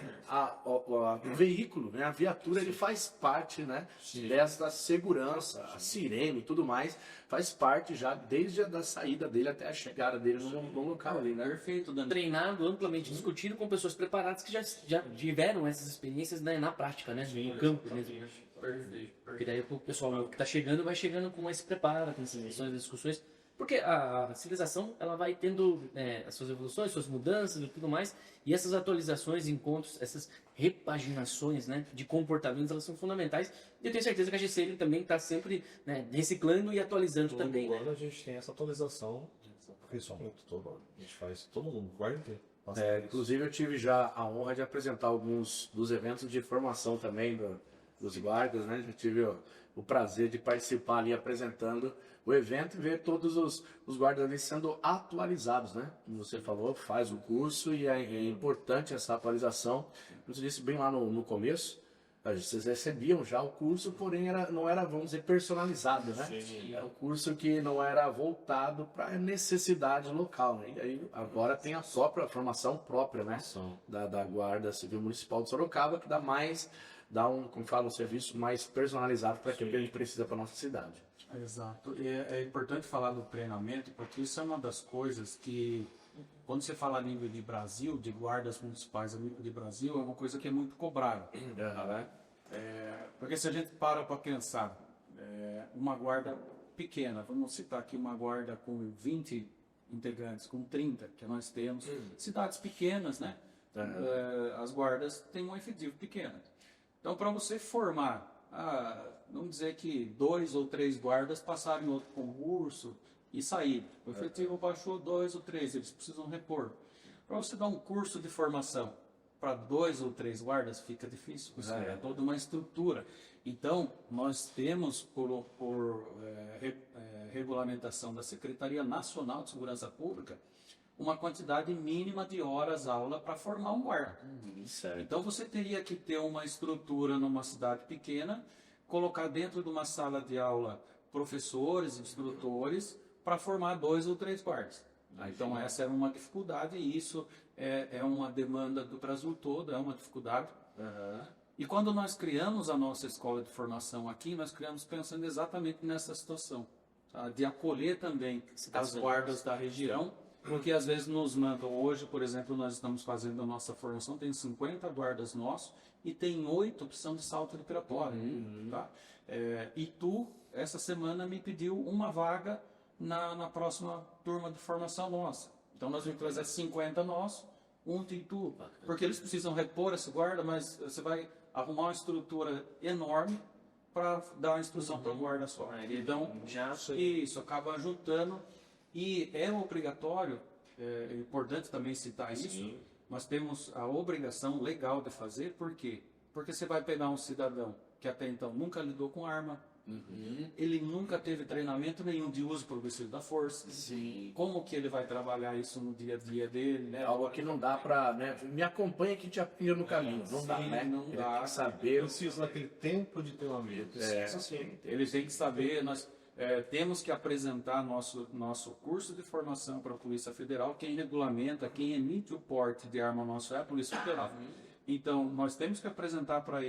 o veículo, né, a viatura, ele faz parte, né, dessa segurança, a sirene e tudo mais, faz parte já desde a saída dele até a chegada dele no local ali, né? Perfeito, Dan. Treinado, amplamente discutido com pessoas preparadas que já tiveram essas experiências, né, na prática, né? No campo mesmo. Perfeito. Porque daí o pessoal que está chegando vai chegando com esse preparo, com essas discussões. Porque a civilização ela vai tendo as suas evoluções, suas mudanças e tudo mais, e essas atualizações, encontros, essas repaginações, né, de comportamentos, elas são fundamentais. E eu tenho certeza que a GCL também está sempre, né, reciclando e atualizando também. Todo ano a gente tem essa atualização, aperfeiçoamento todo ano. A gente faz todo mundo, guarda inteiro. Inclusive eu tive já a honra de apresentar alguns dos eventos de formação também dos guardas, né? Já tive o prazer de participar ali apresentando o evento e ver todos os guardas ali sendo atualizados, né? Como você falou, faz o curso e é importante essa atualização. Como você disse bem lá no começo, vocês recebiam já o curso, porém não era, vamos dizer, personalizado, né? Era um curso que não era voltado para a necessidade local, né? E aí agora tem a formação própria, né? Da Guarda Civil Municipal de Sorocaba, que dá um serviço mais personalizado para aquilo que a gente precisa para nossa cidade. Exato. E é importante falar do treinamento, porque isso é uma das coisas que, quando você fala a nível de Brasil, de guardas municipais a nível de Brasil, é uma coisa que é muito cobrada. Né? Porque se a gente para pensar, uma guarda pequena, vamos citar aqui uma guarda com 20 integrantes, com 30, que nós temos, cidades pequenas, né? As guardas têm um efetivo pequeno. Então, para você formar, vamos dizer que 2 ou 3 guardas passaram em outro concurso e saíram. O efetivo baixou 2 ou 3, eles precisam repor. Para você dar um curso de formação para 2 ou 3 guardas fica difícil, porque é toda uma estrutura. Então, nós temos, por regulamentação da Secretaria Nacional de Segurança Pública, uma quantidade mínima de horas aula para formar um guarda. Então você teria que ter uma estrutura numa cidade pequena, colocar dentro de uma sala de aula professores, instrutores, para formar 2 ou 3 guardas. Então essa era uma dificuldade e isso é uma demanda do Brasil todo, é uma dificuldade. E quando nós criamos a nossa escola de formação aqui, nós criamos pensando exatamente nessa situação, tá? De acolher também as guardas da região, porque às vezes nos mandam, hoje, por exemplo, nós estamos fazendo a nossa formação, tem 50 guardas nossos e tem 8 que são de Salto de Pirapora. Tá? E tu, essa semana, me pediu uma vaga na próxima turma de formação nossa. Então nós vamos trazer 50 nossos, um de tu, porque eles precisam repor esse guarda, mas você vai arrumar uma estrutura enorme para dar uma instrução para o guarda só. Então, isso acaba juntando. E é obrigatório, é importante também citar isso, nós temos a obrigação legal de fazer, por quê? Porque você vai pegar um cidadão que até então nunca lidou com arma, Ele nunca teve treinamento nenhum de uso progressivo da força. Sim. Como que ele vai trabalhar isso no dia a dia dele, né? Algo que não dá pra, né? Me acompanha que te apia no caminho. Não dá, Sim, né? não Ele dá. tem que saber. Preciso daquele tempo de treinamento. Sim. Eles têm que saber, nós temos que apresentar nosso curso de formação para a Polícia Federal. Quem regulamenta, quem emite o porte de arma nosso é a Polícia Federal. Então, nós temos que apresentar para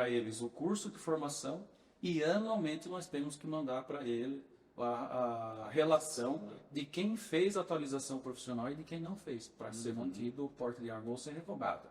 eles o curso de formação e anualmente nós temos que mandar para ele a relação de quem fez a atualização profissional e de quem não fez, para ser mantido o porte de arma ou ser revogado.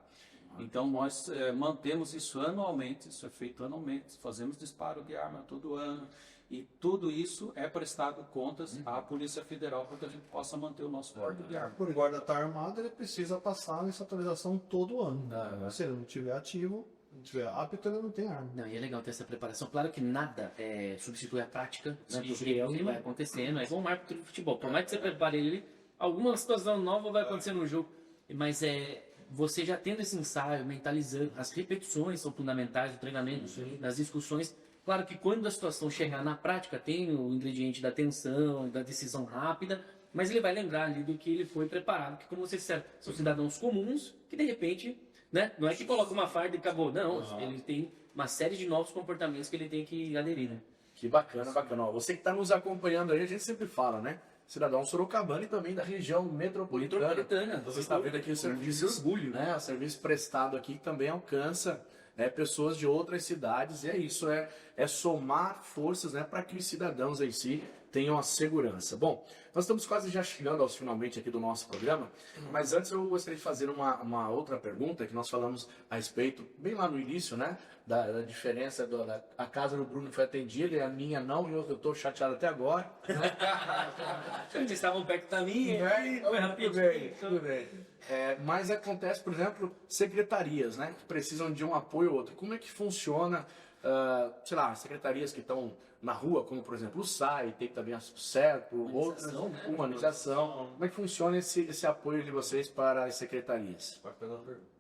Então nós mantemos isso anualmente, isso é feito anualmente, fazemos disparo de arma todo ano e tudo isso é prestado contas à Polícia Federal para que a gente possa manter o nosso porte de arma. Por guarda estar armado, ele precisa passar essa atualização todo ano. Se ele não estiver ativo, não estiver apto, ele não tem arma. Não, e é legal ter essa preparação. Claro que nada substitui a prática, né? Porque é o que vai acontecendo. É igual um árbitro de futebol. Por mais que você prepare ele, alguma situação nova vai acontecer no jogo. Mas você já tendo esse ensaio, mentalizando, as repetições são fundamentais, o treinamento, das discussões. Claro que quando a situação chegar na prática, tem o ingrediente da tensão, da decisão rápida, mas ele vai lembrar ali do que ele foi preparado. Que, como você disse, são cidadãos comuns que, de repente, né, não é que coloca uma farda e acabou. Não, ele tem uma série de novos comportamentos que ele tem que aderir, né? Que bacana, bacana. Ó, você que está nos acompanhando aí, a gente sempre fala, né? Cidadão sorocabano e também da região metropolitana. Você está vendo aqui o serviço de orgulho, né? O serviço prestado aqui que também alcança, né, pessoas de outras cidades. E é isso, é somar forças, né, para que os cidadãos em si tenham a segurança. Bom, nós estamos quase já chegando aos finalmente aqui do nosso programa, mas antes eu gostaria de fazer uma outra pergunta que nós falamos a respeito, bem lá no início, né, da diferença a casa do Bruno foi atendida e a minha não, e eu estou chateado até agora. Vocês estavam perto da minha, Tudo bem. Mas acontece, por exemplo, secretarias, né, que precisam de um apoio ou outro. Como é que funciona, sei lá, secretarias que estão na rua, como por exemplo o SAI, tem também a CERPO, outras, humanização. Como é que funciona esse apoio de vocês para as secretarias? Bacana a pergunta.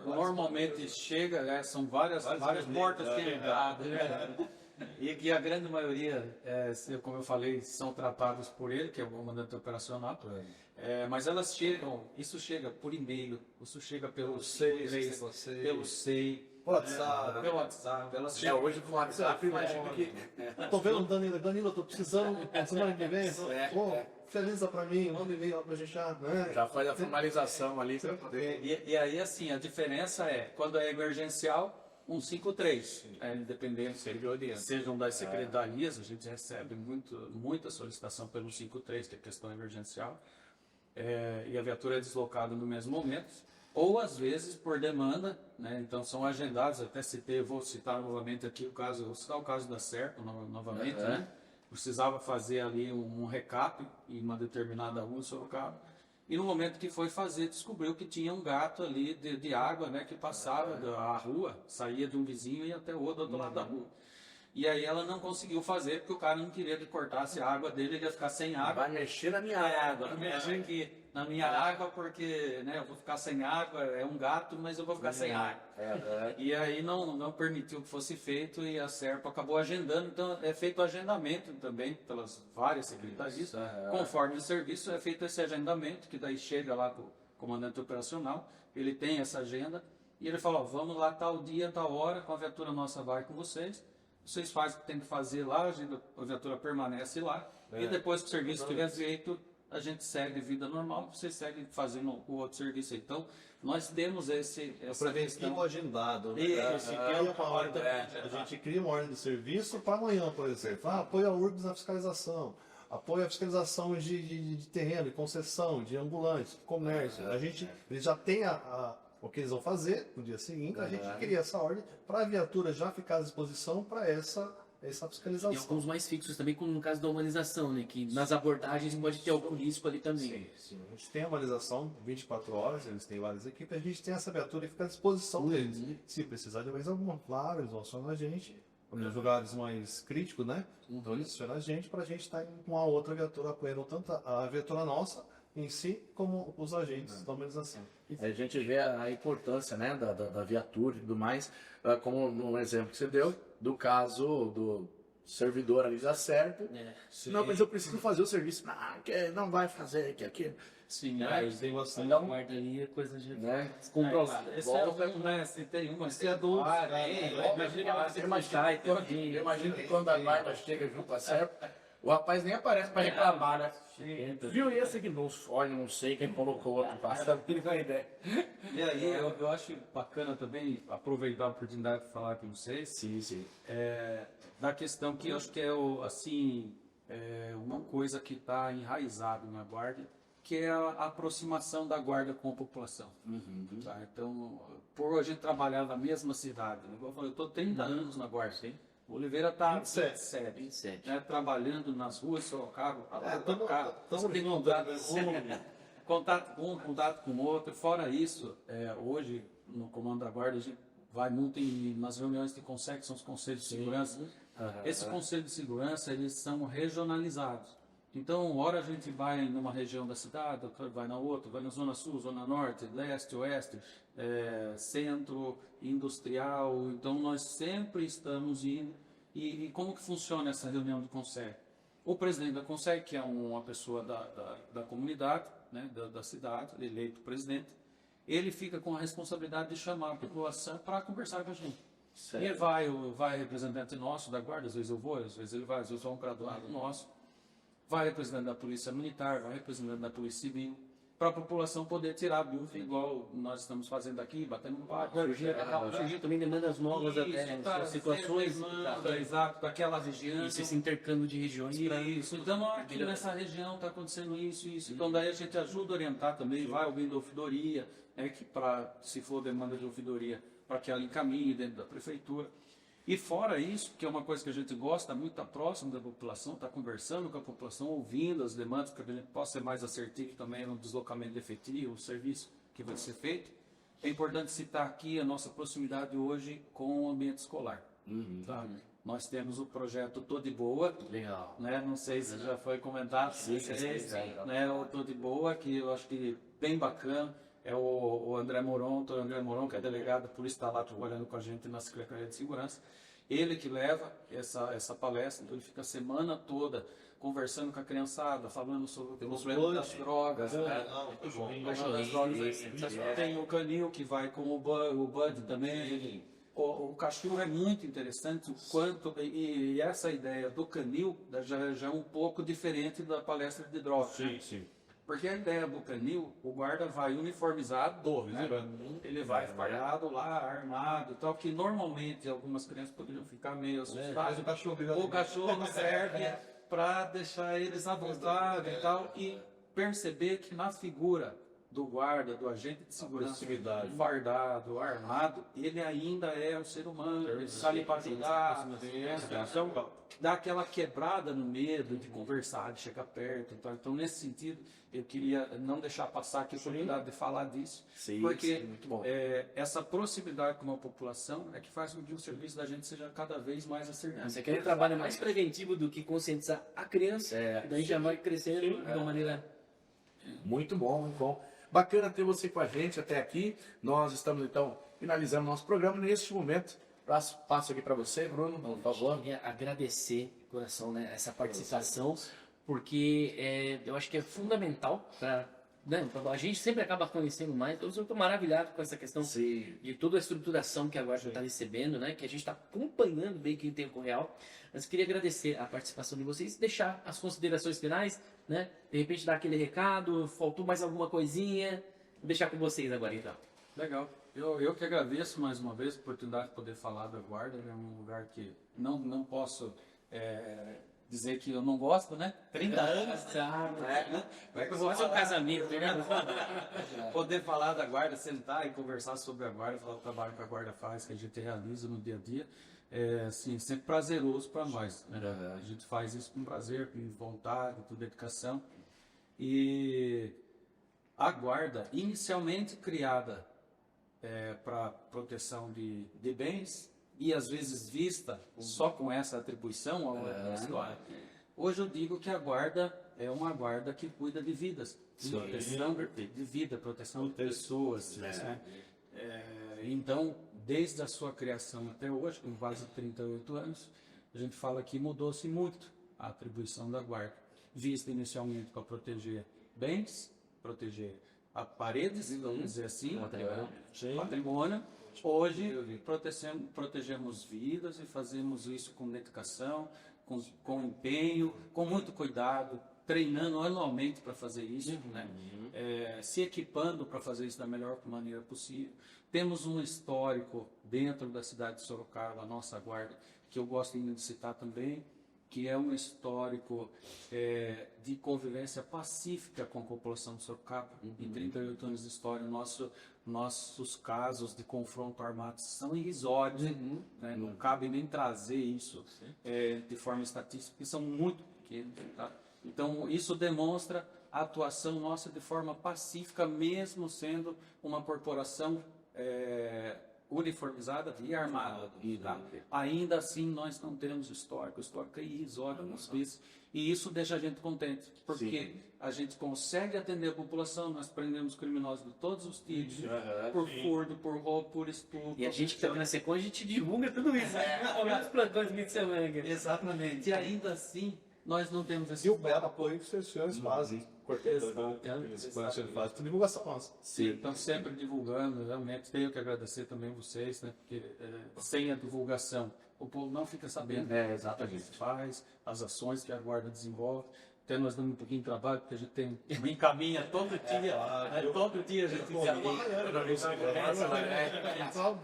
Normalmente chega, né, são várias portas que ele dá, né? E que a grande maioria, como eu falei, são tratados por ele, que é o comandante operacional. Mas elas chegam, isso chega por e-mail, isso chega pelo SEI, pelo SEI, pelo WhatsApp. Elas chegam. Hoje com o WhatsApp, imagino que... Tô vendo, Danilo, tô precisando, semana que vem, finaliza pra mim, manda e-mail lá pra gente né? Já faz a finalização ali para poder... E aí, assim, a diferença é, quando é emergencial, 153, independente sejam das secretarias, a gente recebe muita solicitação pelo 153, que é questão emergencial, e a viatura é deslocada no mesmo momento, ou às vezes por demanda, né? Então são agendados, até vou citar novamente aqui vou citar o caso da Serpa novamente, né? Precisava fazer ali um recap em uma determinada rua em Sorocaba. E no momento que foi fazer, descobriu que tinha um gato ali de água, né, que passava da rua, saía de um vizinho e ia até o outro lado da rua. E aí ela não conseguiu fazer porque o cara não queria que cortasse a água dele, ele ia ficar sem água. Vai mexer na minha água. Vai mexer aqui na minha água porque, né, eu vou ficar sem água, é um gato, mas eu vou ficar sem água. E aí não permitiu que fosse feito e a Serpa acabou agendando, então é feito agendamento também pelas várias secretarias. Conforme o serviço é feito esse agendamento, que daí chega lá para o comandante operacional, ele tem essa agenda e ele fala, vamos lá tal dia, tal hora, com a viatura nossa vai com vocês. Vocês fazem o que tem que fazer lá, a viatura permanece lá, e depois que o serviço estiver feito, a gente segue vida normal, vocês seguem fazendo o outro serviço. Então, nós temos essa preventivo agendado. Né? A gente cria uma ordem de serviço para amanhã, por exemplo. Apoio a URBS na fiscalização, apoio à fiscalização de terreno, de concessão, de ambulante, de comércio. Eles já têm o que eles vão fazer no dia seguinte, a gente cria essa ordem para a viatura já ficar à disposição para essa fiscalização. E alguns mais fixos também, como no caso da humanização, né? Que nas abordagens pode ter algum risco ali também. Sim. A gente tem a humanização 24 horas, eles têm várias equipes, a gente tem essa viatura e fica à disposição deles. Se precisar de mais alguma, claro, eles vão acionar a gente. Nos lugares mais críticos, né? Então eles acionam a gente para a gente estar com a outra viatura apoiando tanto a viatura nossa em si como os agentes da humanização. A gente vê a importância, né, da viatura e tudo mais, como no exemplo que você deu, do caso do servidor ali já certo. Não, mas eu preciso fazer o serviço. Não vai fazer, que aqui. Sim, Mas tem bastante. Não guarda ali, a coisa já Né? descontrolada. Esse é um, né? Se tem uma, se é adulto. Imagina que ela vai deixar e todinho. Eu imagino que quando a guarda chega junto a certo, o rapaz nem aparece para reclamar, né? Viu esse aqui? Não, olha, não sei quem colocou outro passando, ele tem ideia. E aí, eu acho bacana também aproveitar a oportunidade de falar com vocês. Sim. Da questão que eu acho que é uma coisa que está enraizada na guarda, que é a aproximação da guarda com a população. Tá? Então, por a gente trabalhar na mesma cidade, né? Eu estou 30 anos na guarda. O Oliveira está 27, né? Trabalhando nas ruas de Sorocaba. Você tem contato com um, contato com o outro. Fora isso, hoje, no comando da guarda, a gente vai muito nas reuniões que consegue, são os conselhos de segurança. Esses conselhos de segurança, eles são regionalizados. Então, hora a gente vai numa região da cidade, outra vai na outra, vai na Zona Sul, Zona Norte, Leste, Oeste, Centro, Industrial. Então, nós sempre estamos indo. E como que funciona essa reunião do Conselho? O presidente da Conselho, que é uma pessoa da comunidade, né, da cidade, eleito presidente, ele fica com a responsabilidade de chamar a população para conversar com a gente. Certo. E vai representante nosso da guarda, às vezes eu vou, às vezes ele vai, às vezes eu sou um graduado nosso. Vai representante da Polícia Militar, vai representante da Polícia Civil, para a população poder tirar a dúvida, igual nós estamos fazendo aqui, batendo um papo. Surgiu também demandas novas até, situações. Exato, daquela região. Isso, esse intercâmbio de regiões. Isso, então aqui nessa região está acontecendo isso. Então daí a gente ajuda a orientar também, vai ouvindo a ouvidoria, que se for demanda de ouvidoria, para que ela encaminhe dentro da prefeitura. E fora isso, que é uma coisa que a gente gosta muito, estar próximo da população, estar conversando com a população, ouvindo as demandas, para que a gente possa ser mais assertivo também no deslocamento de efetivo, o serviço que vai ser feito. É importante citar aqui a nossa proximidade hoje com o ambiente escolar. Tá? Nós temos o projeto Tô de Boa. Legal. Né? Não sei se já foi comentado. Né? O Tô de Boa, que eu acho que bem bacana. É o André Moron, que é delegado da polícia, está lá trabalhando com a gente na Secretaria de Segurança. Ele que leva essa palestra, então ele fica a semana toda conversando com a criançada, falando sobre o problema das drogas. Tem o Canil que vai com o Bud também. O cachorro é muito interessante, e essa ideia do Canil já é um pouco diferente da palestra de drogas. Sim. Porque a ideia do canil, o guarda vai uniformizado, né? Ele vai fardado lá, armado, tal, que normalmente algumas crianças poderiam ficar meio assustadas. O cachorro serve para deixar eles à vontade e tal, e perceber que na figura do guarda, do agente de segurança, fardado, armado, ele ainda é um ser humano, ele está ali para ajudar, então dá aquela quebrada no medo de conversar, de chegar perto. Então, nesse sentido, eu queria não deixar passar aqui a oportunidade de falar disso, porque muito bom. Essa proximidade com a população é que faz com que o serviço da gente seja cada vez mais assertivo. Você quer um trabalho mais preventivo do que conscientizar a criança, daí já vai crescendo de uma maneira... Muito bom, muito bom. Bacana ter você com a gente até aqui. Nós estamos, então, finalizando nosso programa. Neste momento, passo aqui para você, Bruno, por favor. Eu queria agradecer de coração, né, essa participação, porque eu acho que é fundamental para... Né, a gente sempre acaba conhecendo mais. Eu estou maravilhado com essa questão de toda a estruturação que a Guarda está recebendo, né, que a gente está acompanhando bem que em tempo real. Mas queria agradecer a participação de vocês, deixar as considerações finais, né, de repente dar aquele recado, faltou mais alguma coisinha, vou deixar com vocês agora então. Legal. Eu que agradeço mais uma vez a oportunidade de poder falar da Guarda. É um lugar que não posso dizer que eu não gosto, né? 30 anos. Quase um casamento, né? Poder falar da Guarda, sentar e conversar sobre a Guarda, falar o trabalho que a Guarda faz, que a gente realiza no dia a dia. Assim, sempre prazeroso para nós. Né? A gente faz isso com prazer, com vontade, com dedicação. E a Guarda, inicialmente criada para proteção de bens, e às vezes vista só com essa atribuição à história. Hoje eu digo que a Guarda é uma guarda que cuida de vidas, proteção de vida, proteção de pessoas. Então, desde a sua criação até hoje, com quase 38 anos, a gente fala que mudou-se muito a atribuição da guarda, vista inicialmente para proteger bens, proteger a paredes, vamos dizer assim, patrimônio. Hoje protegemos vidas e fazemos isso com dedicação, com empenho, com muito cuidado, treinando anualmente para fazer isso, né? Se equipando para fazer isso da melhor maneira possível. Temos um histórico dentro da cidade de Sorocaba, a nossa guarda, que eu gosto de citar também, que é um histórico de convivência pacífica com a população de Sorocaba. Em 38 anos de história, nossos casos de confronto armado são irrisórios, né? Não cabe nem trazer isso de forma estatística, porque são muito pequenos. Tá? Então, isso demonstra a atuação nossa de forma pacífica, mesmo sendo uma corporação uniformizada e armada. Tá? Ainda assim, nós não temos histórico. O histórico é irrisório às vezes. E isso deixa a gente contente, porque a gente consegue atender a população, nós prendemos criminosos de todos os tipos, por furto, por roubo, por estupro. E a gente que está na sequência, a gente divulga tudo isso. Olha os plantões de semana. Exatamente. E ainda assim, nós não temos esse E o belo apoio que os senhores fazem. Faz divulgação nossa. Sim, estão sempre divulgando, realmente tenho que agradecer também vocês, né? Porque sem a divulgação o povo não fica sabendo o que a gente faz, as ações que a guarda desenvolve. Até nós damos um pouquinho de trabalho, porque a gente encaminha todo dia, todo dia a gente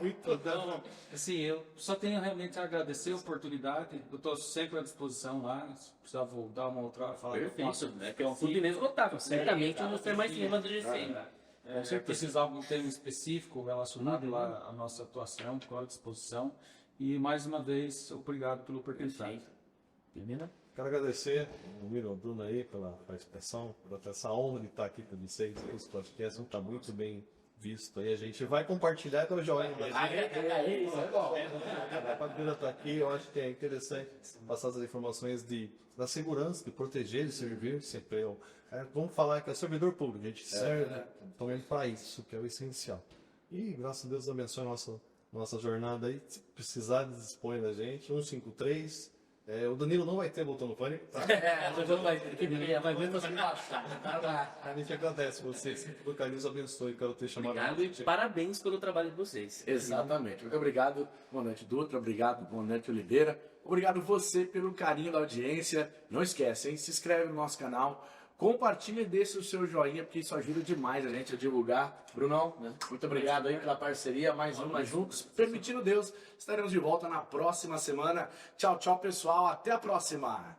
Então, assim, eu só tenho realmente a agradecer a oportunidade, eu estou sempre à disposição lá, se precisar voltar uma outra hora, falar. Perfeito, né? Que é um clube inesgotável. Certamente eu vou ter mais tema do GCM. Se precisar de algum tema específico relacionado lá à nossa atuação, estou à disposição. E mais uma vez, obrigado pela oportunidade. Beleza? Quero agradecer o Miro, ao Bruno aí pela participação, por essa honra de estar aqui com vocês. Esse podcast está muito bem visto aí. A gente vai compartilhar com o joinha. Isso é bom. A Bíblia está aqui, eu acho que é interessante passar as informações da segurança, de proteger, de servir, sempre eu. Vamos falar que é servidor público, a gente serve também para isso, que é o essencial. E graças a Deus abençoe a nossa jornada aí. Se precisar, dispõe da gente. 153. O Danilo não vai ter botão no pânico, tá? Vai ver você passar. A gente agradece vocês. O Carlinhos abençoe, quero ter chamado. Obrigado e parabéns pelo trabalho de vocês. Exatamente. Muito obrigado, Bonete Dutra. Obrigado, Bonete Oliveira. Obrigado você pelo carinho da audiência. Não esquece, hein? Se inscreve no nosso canal. Compartilha e deixe o seu joinha, porque isso ajuda demais a gente a divulgar. Brunão, muito obrigado aí pela parceria. Mais uma juntos. Permitindo Deus, estaremos de volta na próxima semana. Tchau, tchau, pessoal. Até a próxima.